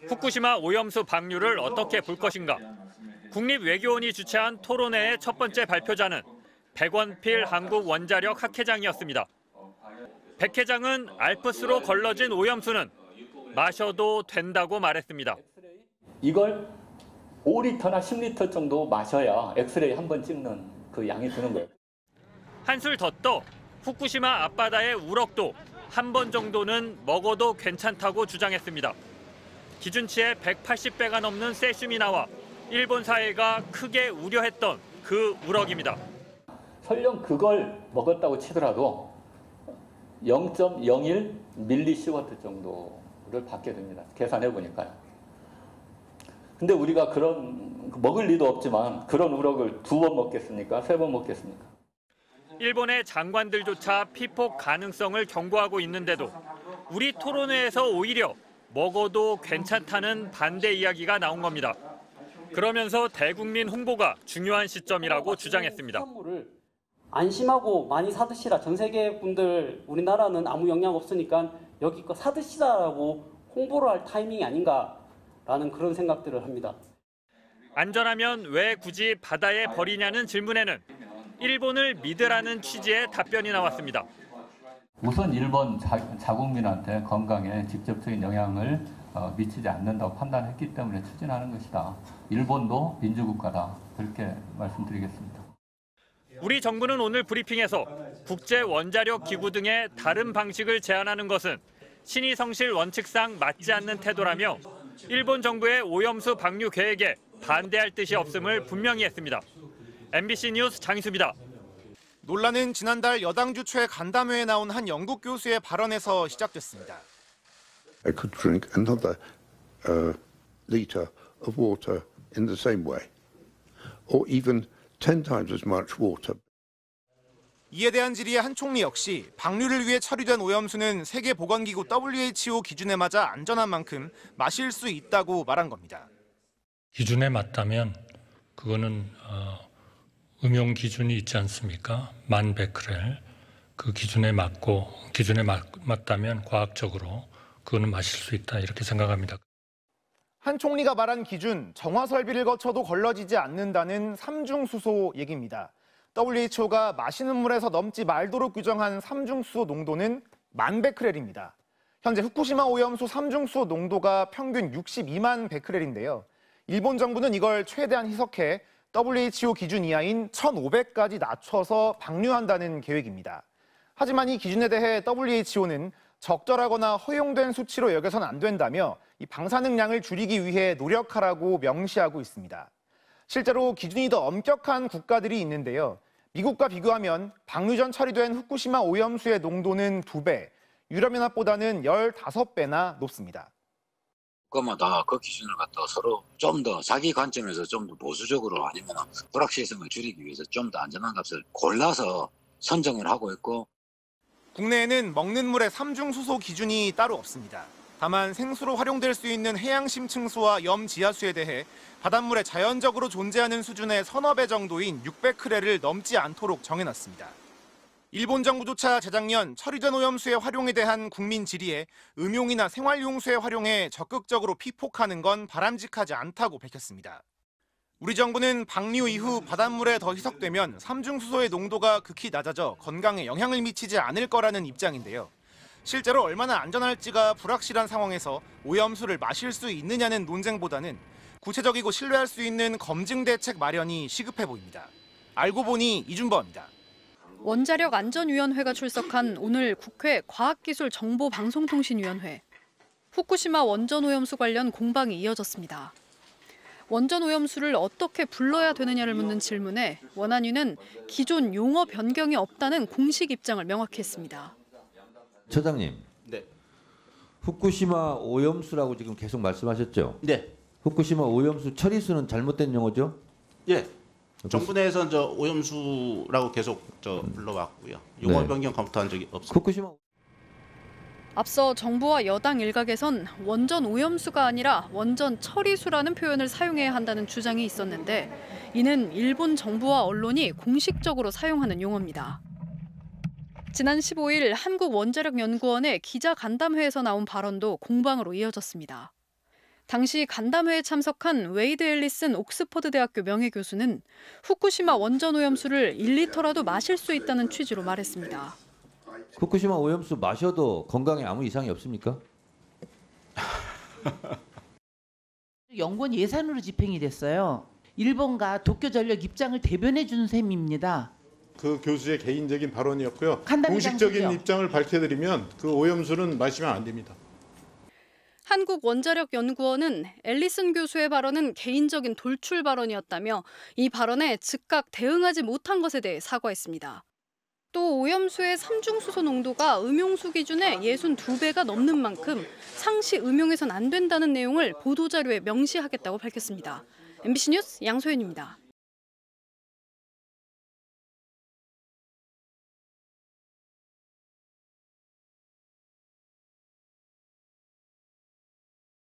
후쿠시마 오염수 방류를 어떻게 볼 것인가? 국립외교원이 주최한 토론회의 첫 번째 발표자는 백원필 한국원자력 학회장이었습니다. 백 회장은 알프스로 걸러진 오염수는 마셔도 된다고 말했습니다. 이걸 5리터나 10리터 정도 마셔야 엑스레이 한 번 찍는 그 양이 드는 거예요. 한술 더 떠 후쿠시마 앞바다의 우럭도 한 번 정도는 먹어도 괜찮다고 주장했습니다. 기준치의 180배가 넘는 세슘이 나와 일본 사회가 크게 우려했던 그 우럭입니다. 설령 그걸 먹었다고 치더라도 0.01 밀리시워트 정도를 받게 됩니다. 계산해 보니까요. 근데 우리가 그런 먹을 리도 없지만 그런 우럭을 2번 먹겠습니까? 3번 먹겠습니까? 일본의 장관들조차 피폭 가능성을 경고하고 있는데도 우리 토론회에서 오히려 먹어도 괜찮다는 반대 이야기가 나온 겁니다. 그러면서 대국민 홍보가 중요한 시점이라고 주장했습니다. 안심하고 많이 사드시라. 전 세계 분들 우리나라는 아무 영향 없으니까 여기 거 사드시라라고 홍보를 할 타이밍이 아닌가라는 그런 생각들을 합니다. 안전하면 왜 굳이 바다에 버리냐는 질문에는 일본을 믿으라는 취지의 답변이 나왔습니다. 우선 일본 자국민한테 건강에 직접적인 영향을 미치지 않는다고 판단했기 때문에 추진하는 것이다. 일본도 민주국가다. 그렇게 말씀드리겠습니다. 우리 정부는 오늘 브리핑에서 국제원자력기구 등의 다른 방식을 제안하는 것은 신의성실 원칙상 맞지 않는 태도라며 일본 정부의 오염수 방류 계획에 반대할 뜻이 없음을 분명히 했습니다. MBC 뉴스 장희수입니다. 논란은 지난달 여당 주최 간담회에 나온 한 영국 교수의 발언에서 시작됐습니다. I could drink another liter of water in the same way, or even 10 times as much water. 이에 대한 질의의 한 총리 역시 방류를 위해 처리된 오염수는 세계보건기구 WHO 기준에 맞아 안전한 만큼 마실 수 있다고 말한 겁니다. 기준에 맞다면 그거는 음용 기준이 있지 않습니까? 1000베크렐. 그 기준에 맞다면 과학적으로 그거는 마실 수 있다 이렇게 생각합니다. 한 총리가 말한 기준, 정화 설비를 거쳐도 걸러지지 않는다는 삼중수소 얘기입니다. WHO가 마시는 물에서 넘지 말도록 규정한 삼중수소 농도는 10,000베크렐입니다. 현재 후쿠시마 오염수 삼중수소 농도가 평균 62만 베크렐인데요. 일본 정부는 이걸 최대한 희석해 WHO 기준 이하인 1,500까지 낮춰서 방류한다는 계획입니다. 하지만 이 기준에 대해 WHO는 적절하거나 허용된 수치로 여겨선 안 된다며 이 방사능량을 줄이기 위해 노력하라고 명시하고 있습니다. 실제로 기준이 더 엄격한 국가들이 있는데요. 미국과 비교하면 방류 전 처리된 후쿠시마 오염수의 농도는 2배, 유럽연합보다는 15배나 높습니다. 국가마다 그 기준을 갖다가 서로 좀 더 자기 관점에서 좀 더 보수적으로 아니면 불확실성을 줄이기 위해서 좀 더 안전한 값을 골라서 선정을 하고 있고. 국내에는 먹는 물의 삼중수소 기준이 따로 없습니다. 다만 생수로 활용될 수 있는 해양심층수와 염지하수에 대해 바닷물에 자연적으로 존재하는 수준의 서너 배 정도인 600크렐을 넘지 않도록 정해놨습니다. 일본 정부조차 재작년 처리된 오염수의 활용에 대한 국민 질의에 음용이나 생활용수의 활용에 적극적으로 피폭하는 건 바람직하지 않다고 밝혔습니다. 우리 정부는 방류 이후 바닷물에 더 희석되면 삼중수소의 농도가 극히 낮아져 건강에 영향을 미치지 않을 거라는 입장인데요. 실제로 얼마나 안전할지가 불확실한 상황에서 오염수를 마실 수 있느냐는 논쟁보다는 구체적이고 신뢰할 수 있는 검증 대책 마련이 시급해 보입니다. 알고 보니 이준범입니다. 원자력안전위원회가 출석한 오늘 국회 과학기술정보방송통신위원회. 후쿠시마 원전오염수 관련 공방이 이어졌습니다. 원전오염수를 어떻게 불러야 되느냐를 묻는 질문에 원안위는 기존 용어 변경이 없다는 공식 입장을 명확히 했습니다. 처장님, 네. 후쿠시마 오염수라고 지금 계속 말씀하셨죠? 네. 후쿠시마 오염수 처리수는 잘못된 용어죠? 예. 정부 내에서는 저 오염수라고 계속 불러왔고요. 용어 네. 변경 검토한 적이 없습니다. 후쿠시마 앞서 정부와 여당 일각에선 원전 오염수가 아니라 원전 처리수라는 표현을 사용해야 한다는 주장이 있었는데 이는 일본 정부와 언론이 공식적으로 사용하는 용어입니다. 지난 15일 한국원자력연구원의 기자간담회에서 나온 발언도 공방으로 이어졌습니다. 당시 간담회에 참석한 웨이드 앨리슨 옥스퍼드 대학교 명예교수는 후쿠시마 원전 오염수를 1리터라도 마실 수 있다는 취지로 말했습니다. 후쿠시마 오염수 마셔도 건강에 아무 이상이 없습니까? 연구원 예산으로 집행이 됐어요. 일본과 도쿄전력 입장을 대변해 준 셈입니다. 그 교수의 개인적인 발언이었고요. 간담회 공식적인 장소죠. 입장을 밝혀드리면 그 오염수는 마시면 안 됩니다. 한국원자력연구원은 앨리슨 교수의 발언은 개인적인 돌출 발언이었다며 이 발언에 즉각 대응하지 못한 것에 대해 사과했습니다. 또 오염수의 삼중수소 농도가 음용수 기준의 62배가 넘는 만큼 상시 음용해선 안 된다는 내용을 보도자료에 명시하겠다고 밝혔습니다. MBC 뉴스 양소연입니다.